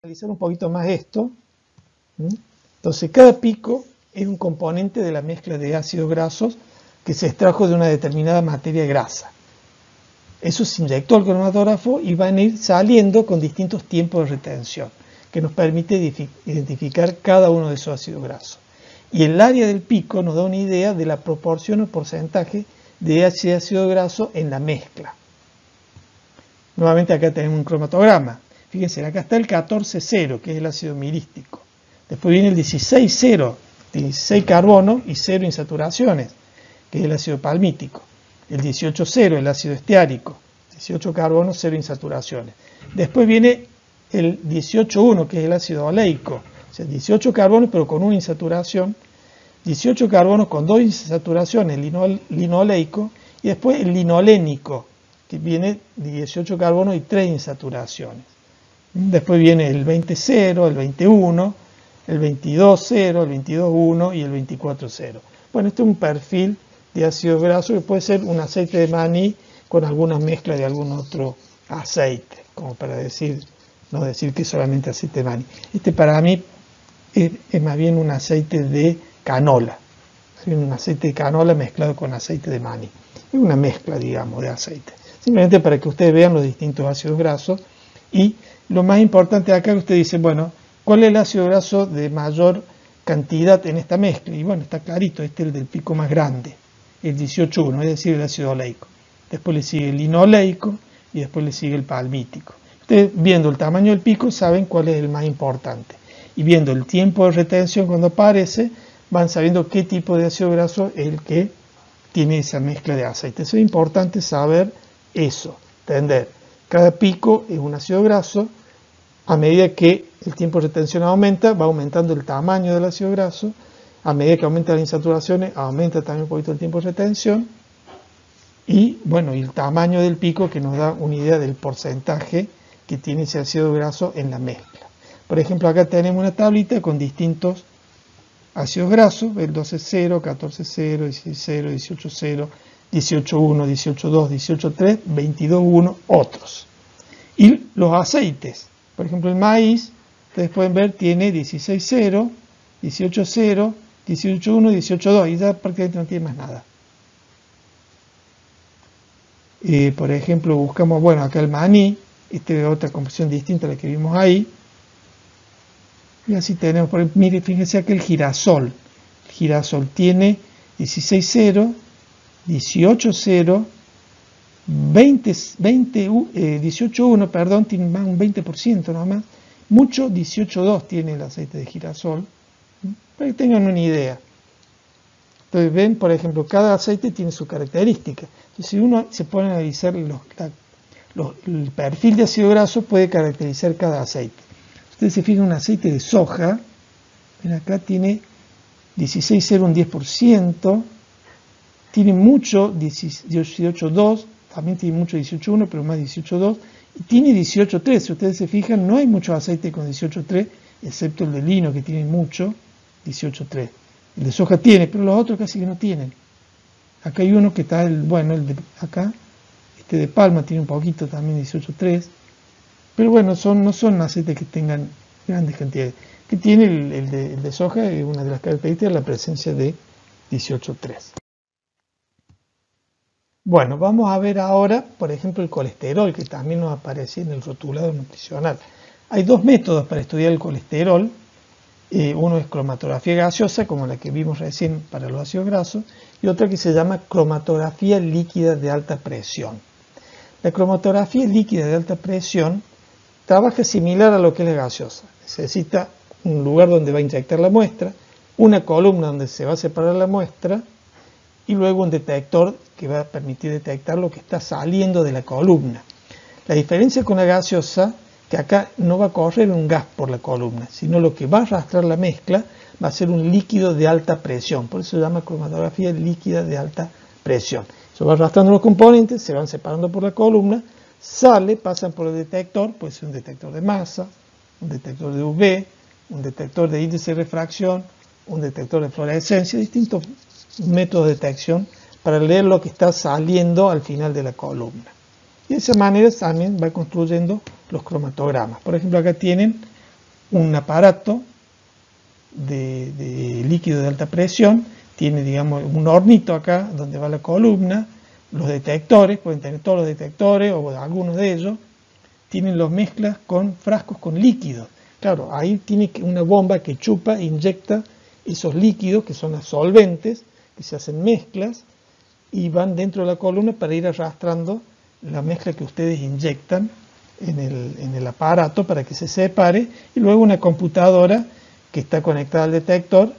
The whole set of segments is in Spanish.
Analizar un poquito más esto. Entonces, cada pico es un componente de la mezcla de ácidos grasos que se extrajo de una determinada materia grasa. Eso se inyectó al cromatógrafo y van a ir saliendo con distintos tiempos de retención, que nos permite identificar cada uno de esos ácidos grasos. Y el área del pico nos da una idea de la proporción o porcentaje de ese ácido graso en la mezcla. Nuevamente acá tenemos un cromatograma. Fíjense, acá está el 14,0, que es el ácido mirístico. Después viene el 16,0, 16 carbono y 0 insaturaciones, que es el ácido palmítico. El 18,0, el ácido esteárico. 18 carbonos, 0 insaturaciones. Después viene el 18,1, que es el ácido oleico. O sea, 18 carbonos, pero con una insaturación. 18 carbonos con 2 insaturaciones, linoleico. Y después el linolénico, que viene de 18 carbonos y 3 insaturaciones. Después viene el 20,0, el 21, el 22,0, el 22,1 y el 24,0. Bueno, este es un perfil de ácido graso que puede ser un aceite de maní con alguna mezcla de algún otro aceite, como para no decir que es solamente aceite de maní. Este para mí es más bien un aceite de canola, un aceite de canola mezclado con aceite de maní. Es una mezcla, digamos, de aceite. Simplemente para que ustedes vean los distintos ácidos grasos. Y lo más importante acá, usted dice, bueno, ¿cuál es el ácido graso de mayor cantidad en esta mezcla? Y bueno, está clarito, este es el del pico más grande, el 18,1, es decir, el ácido oleico. Después le sigue el linoleico y después le sigue el palmítico. Ustedes, viendo el tamaño del pico, saben cuál es el más importante. Y viendo el tiempo de retención cuando aparece, van sabiendo qué tipo de ácido graso es el que tiene esa mezcla de aceite. Eso es importante saber eso, entender. Cada pico es un ácido graso. A medida que el tiempo de retención aumenta, va aumentando el tamaño del ácido graso. A medida que aumenta las insaturaciones, aumenta también un poquito el tiempo de retención. Y bueno, y el tamaño del pico que nos da una idea del porcentaje que tiene ese ácido graso en la mezcla. Por ejemplo, acá tenemos una tablita con distintos ácidos grasos, el 12,0, 14,0, 16,0, 18,0, 18,1, 18,2, 18,3, 22,1, otros. Y los aceites, por ejemplo el maíz, ustedes pueden ver, tiene 16,0, 18,0, 18,1, 18,2 y ya prácticamente no tiene más nada. Por ejemplo, buscamos, bueno, acá el maní, esta es otra composición distinta a la que vimos ahí. Y así tenemos, mire, fíjense aquí el girasol. El girasol tiene 16,0, 18,0, 18,1, perdón, tiene más un 20% nomás. Mucho 18,2 tiene el aceite de girasol. Para que tengan una idea. Entonces ven, por ejemplo, cada aceite tiene su característica. Entonces, si uno se pone a analizar el perfil de ácido graso, puede caracterizar cada aceite. Ustedes se fijan, un aceite de soja, ven acá tiene 16,0, un 10%, tiene mucho 18,2, también tiene mucho 18,1, pero más 18,2, y tiene 18,3. Si ustedes se fijan, no hay mucho aceite con 18,3, excepto el de lino, que tiene mucho 18,3. El de soja tiene, pero los otros casi que no tienen. Acá hay uno que está, bueno, el de acá, este de palma tiene un poquito también 18,3. Pero bueno, no son aceites que tengan grandes cantidades. Que tiene el de soja, es una de las características, la presencia de 18,3. Bueno, vamos a ver ahora, por ejemplo, el colesterol, que también nos aparece en el rotulado nutricional. Hay dos métodos para estudiar el colesterol. Uno es cromatografía gaseosa, como la que vimos recién para los ácidos grasos, y otra que se llama cromatografía líquida de alta presión. La cromatografía líquida de alta presión trabaja similar a lo que es la gaseosa. Necesita un lugar donde va a inyectar la muestra, una columna donde se va a separar la muestra y luego un detector que va a permitir detectar lo que está saliendo de la columna. La diferencia con la gaseosa, que acá no va a correr un gas por la columna, sino lo que va a arrastrar la mezcla va a ser un líquido de alta presión. Por eso se llama cromatografía líquida de alta presión. Eso va arrastrando los componentes, se van separando por la columna, pasan por el detector, puede ser un detector de masa, un detector de UV, un detector de índice de refracción, un detector de fluorescencia, distintos métodos de detección para leer lo que está saliendo al final de la columna. Y de esa manera también va construyendo los cromatogramas. Por ejemplo, acá tienen un aparato de líquido de alta presión, tiene, digamos, un hornito acá donde va la columna, los detectores, pueden tener todos los detectores o algunos de ellos, tienen los mezclas con frascos con líquidos. Claro, ahí tiene una bomba que chupa e inyecta esos líquidos, que son los solventes, que se hacen mezclas, y van dentro de la columna para ir arrastrando la mezcla que ustedes inyectan en el aparato para que se separe, y luego una computadora que está conectada al detector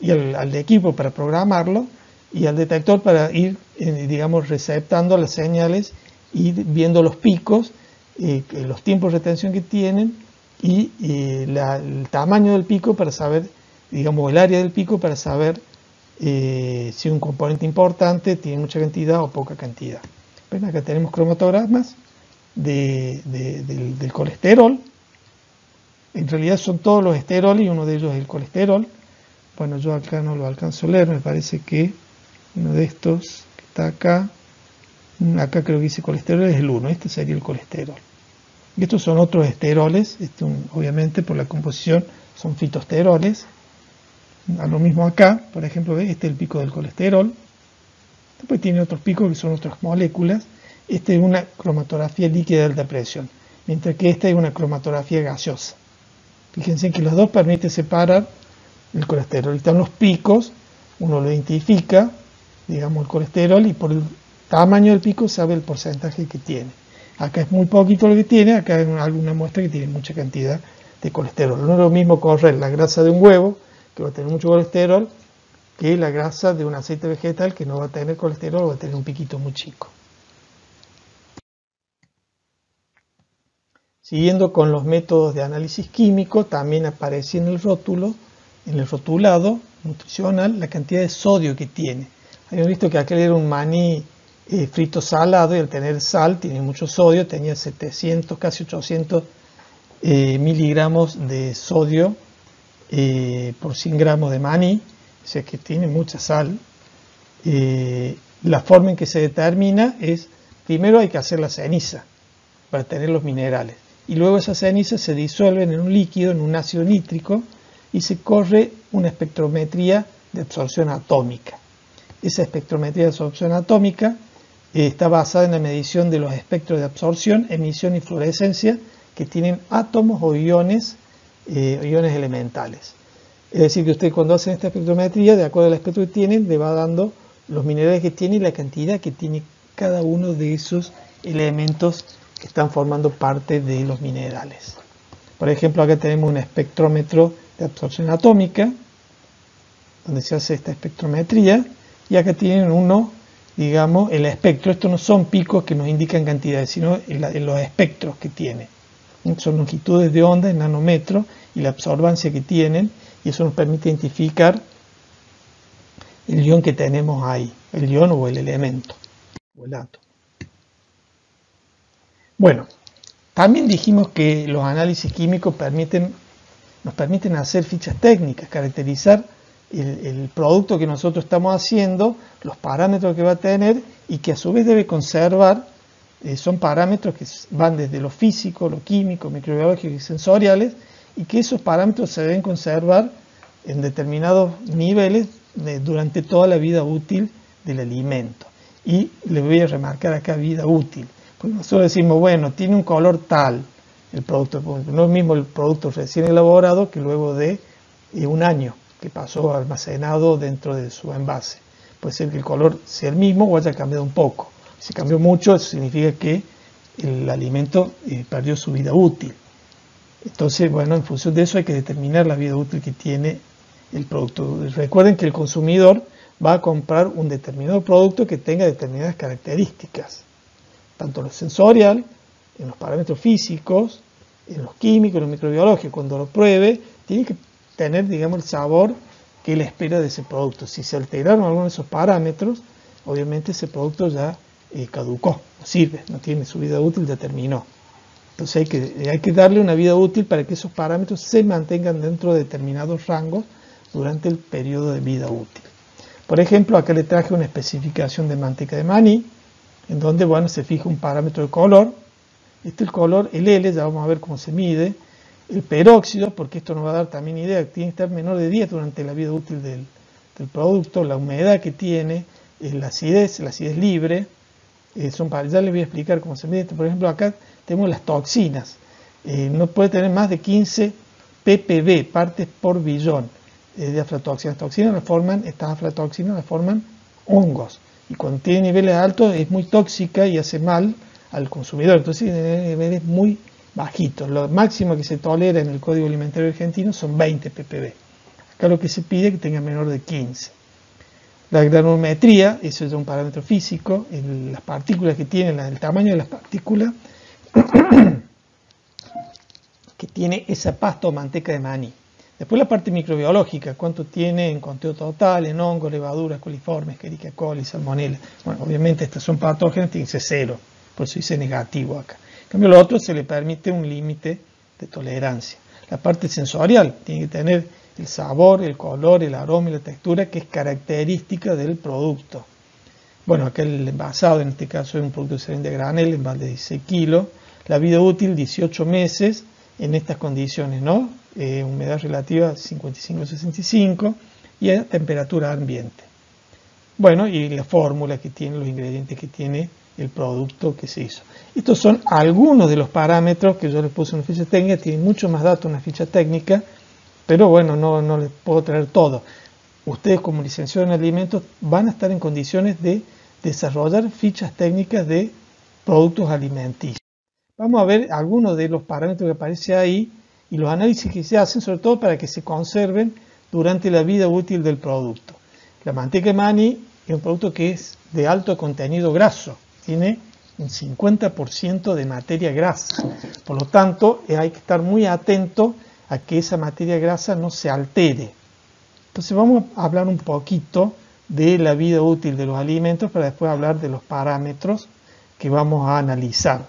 y al equipo para programarlo, y al detector para ir, digamos, receptando las señales y viendo los picos, los tiempos de retención que tienen y el tamaño del pico para saber, digamos, el área del pico para saber si un componente importante tiene mucha cantidad o poca cantidad. ¿Ven? Acá tenemos cromatogramas del colesterol. En realidad son todos los esteroles y uno de ellos es el colesterol. Bueno, yo acá no lo alcanzo a leer, me parece que uno de estos que está acá creo que dice colesterol, es el 1, este sería el colesterol. Y estos son otros esteroles, obviamente por la composición son fitoesteroles. A lo mismo acá, por ejemplo, este es el pico del colesterol. Después tiene otros picos que son otras moléculas. Esta es una cromatografía líquida de alta presión, mientras que esta es una cromatografía gaseosa. Fíjense que los dos permiten separar el colesterol. Están los picos, uno lo identifica, digamos, el colesterol, y por el tamaño del pico sabe el porcentaje que tiene. Acá es muy poquito lo que tiene, acá hay alguna muestra que tiene mucha cantidad de colesterol. No es lo mismo correr la grasa de un huevo, que va a tener mucho colesterol, que la grasa de un aceite vegetal, que no va a tener colesterol, va a tener un piquito muy chico. Siguiendo con los métodos de análisis químico, también aparece en el rótulo, en el rotulado nutricional, la cantidad de sodio que tiene. Habíamos visto que aquel era un maní frito salado, y al tener sal tiene mucho sodio, tenía 700, casi 800 miligramos de sodio por 100 gramos de maní, o sea que tiene mucha sal. La forma en que se determina es, primero hay que hacer la ceniza para tener los minerales, y luego esas cenizas se disuelven en un líquido, en un ácido nítrico, y se corre una espectrometría de absorción atómica. Esa espectrometría de absorción atómica está basada en la medición de los espectros de absorción, emisión y fluorescencia que tienen átomos o iones elementales. Es decir, que usted cuando hace esta espectrometría, de acuerdo al espectro que tienen, le va dando los minerales que tiene y la cantidad que tiene cada uno de esos elementos que están formando parte de los minerales. Por ejemplo, acá tenemos un espectrómetro de absorción atómica, donde se hace esta espectrometría, y acá tienen uno, digamos, el espectro. Estos no son picos que nos indican cantidades, sino los espectros que tiene. Son longitudes de onda en nanómetros y la absorbancia que tienen, y eso nos permite identificar el ion que tenemos ahí, el ion o el elemento, o el átomo. Bueno, también dijimos que los análisis químicos nos permiten hacer fichas técnicas, caracterizar el producto que nosotros estamos haciendo, los parámetros que va a tener, y que a su vez debe conservar, son parámetros que van desde lo físico, lo químico, microbiológico y sensoriales, y que esos parámetros se deben conservar en determinados niveles durante toda la vida útil del alimento. Y le voy a remarcar acá vida útil, porque nosotros decimos, bueno, tiene un color tal el producto, no es lo mismo el producto recién elaborado que luego de un año que pasó almacenado dentro de su envase. Puede ser que el color sea el mismo o haya cambiado un poco. Si cambió mucho, eso significa que el alimento perdió su vida útil. Entonces, bueno, en función de eso hay que determinar la vida útil que tiene el producto. Recuerden que el consumidor va a comprar un determinado producto que tenga determinadas características, tanto en lo sensorial, en los parámetros físicos, en los químicos, en los microbiológicos. Cuando lo pruebe, tiene que tener, digamos, el sabor que él espera de ese producto. Si se alteraron algunos de esos parámetros, obviamente ese producto ya caducó, no sirve, no tiene su vida útil, ya terminó. Entonces hay que darle una vida útil para que esos parámetros se mantengan dentro de determinados rangos durante el periodo de vida útil. Por ejemplo, acá le traje una especificación de manteca de maní, en donde, bueno, se fija un parámetro de color. Este es el color, el L, ya vamos a ver cómo se mide. El peróxido, porque esto nos va a dar también idea, tiene que estar menor de 10 durante la vida útil del producto, la humedad que tiene, la acidez libre, ya les voy a explicar cómo se mide. Por ejemplo, acá tenemos las toxinas, no puede tener más de 15 ppb, partes por billón de aflatoxinas. Estas aflatoxinas las forman hongos, y cuando tiene niveles altos es muy tóxica y hace mal al consumidor, entonces tiene niveles muy bajitos. Lo máximo que se tolera en el Código Alimentario Argentino son 20 ppb. Acá lo que se pide es que tenga menor de 15. La granulometría, eso es un parámetro físico, las partículas que tienen, el tamaño de las partículas que tiene esa pasta o manteca de maní. Después la parte microbiológica, cuánto tiene en conteo total, en hongos, levaduras, coliformes, Escherichia coli, salmonella. Bueno, obviamente estas son patógenas, tiene que ser 0, por eso dice negativo acá. En cambio, a lo otro se le permite un límite de tolerancia. La parte sensorial tiene que tener el sabor, el color, el aroma y la textura, que es característica del producto. Bueno, acá el envasado, en este caso es un producto de seringa de granel, en balde de 16 kilos. La vida útil, 18 meses, en estas condiciones, ¿no? Humedad relativa 55-65 y a temperatura ambiente. Bueno, y la fórmula que tiene, los ingredientes que tiene el producto que se hizo. Estos son algunos de los parámetros que yo les puse en una ficha técnica. Tienen mucho más datos en una ficha técnica, pero bueno, no les puedo traer todo. Ustedes como licenciados en alimentos van a estar en condiciones de desarrollar fichas técnicas de productos alimenticios. Vamos a ver algunos de los parámetros que aparecen ahí y los análisis que se hacen, sobre todo para que se conserven durante la vida útil del producto. La manteca de maní es un producto que es de alto contenido graso, tiene un 50% de materia grasa, por lo tanto hay que estar muy atento a que esa materia grasa no se altere. Entonces vamos a hablar un poquito de la vida útil de los alimentos para después hablar de los parámetros que vamos a analizar.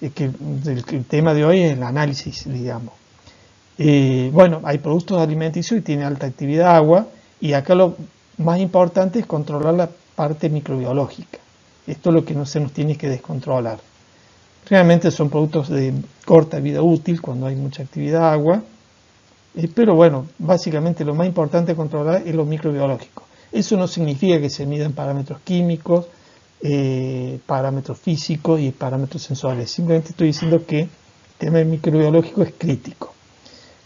El tema de hoy es el análisis, digamos. Bueno, hay productos alimenticios y tienen alta actividad agua, y acá lo más importante es controlar la parte microbiológica. Esto es lo que no se nos tiene que descontrolar. Realmente son productos de corta vida útil cuando hay mucha actividad agua, pero bueno, básicamente lo más importante a controlar es lo microbiológico. Eso no significa que se midan parámetros químicos, parámetros físicos y parámetros sensoriales. Simplemente estoy diciendo que el tema microbiológico es crítico.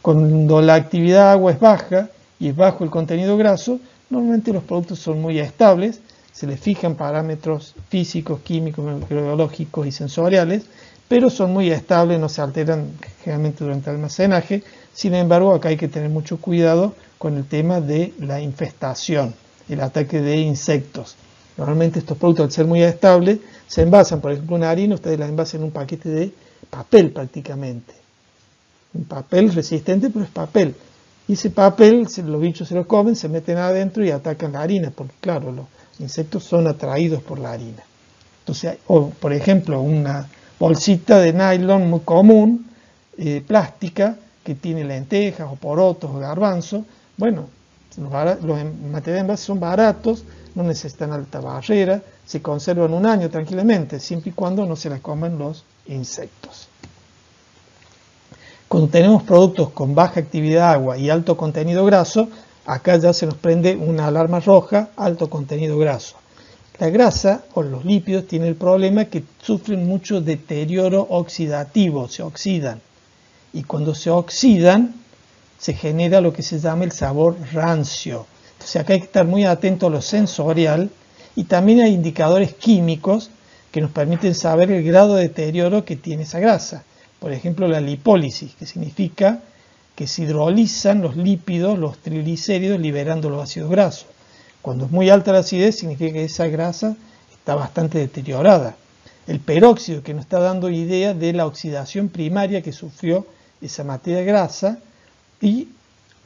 Cuando la actividad agua es baja y es bajo el contenido graso, normalmente los productos son muy estables, se les fijan parámetros físicos, químicos, microbiológicos y sensoriales, pero son muy estables, no se alteran generalmente durante el almacenaje. Sin embargo, acá hay que tener mucho cuidado con el tema de la infestación, el ataque de insectos. Normalmente estos productos, al ser muy estables, se envasan, por ejemplo, una harina, ustedes la envasan en un paquete de papel prácticamente. Un papel resistente, pero es papel. Y ese papel, los bichos se lo comen, se meten adentro y atacan la harina, porque claro, los insectos son atraídos por la harina. Entonces, o por ejemplo, una bolsita de nylon muy común, plástica, que tiene lentejas o porotos o garbanzos. Bueno, los materiales de envase son baratos, no necesitan alta barrera, se conservan un año tranquilamente, siempre y cuando no se las coman los insectos. Cuando tenemos productos con baja actividad agua y alto contenido graso, acá ya se nos prende una alarma roja, alto contenido graso. La grasa o los lípidos tienen el problema que sufren mucho deterioro oxidativo, se oxidan. Y cuando se oxidan, se genera lo que se llama el sabor rancio. Entonces acá hay que estar muy atento a lo sensorial, y también hay indicadores químicos que nos permiten saber el grado de deterioro que tiene esa grasa. Por ejemplo, la lipólisis, que significa que se hidrolizan los lípidos, los triglicéridos, liberando los ácidos grasos. Cuando es muy alta la acidez, significa que esa grasa está bastante deteriorada. El peróxido, que nos está dando idea de la oxidación primaria que sufrió esa materia grasa, y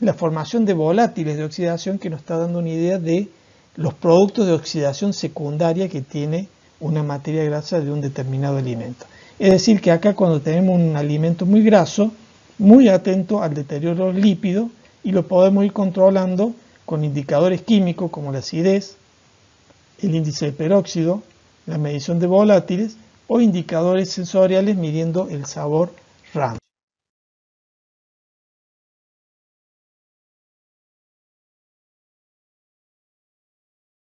la formación de volátiles de oxidación, que nos está dando una idea de los productos de oxidación secundaria que tiene una materia grasa de un determinado alimento. Es decir, que acá cuando tenemos un alimento muy graso, muy atento al deterioro de los lípidos, y lo podemos ir controlando con indicadores químicos como la acidez, el índice de peróxido, la medición de volátiles, o indicadores sensoriales midiendo el sabor RAM.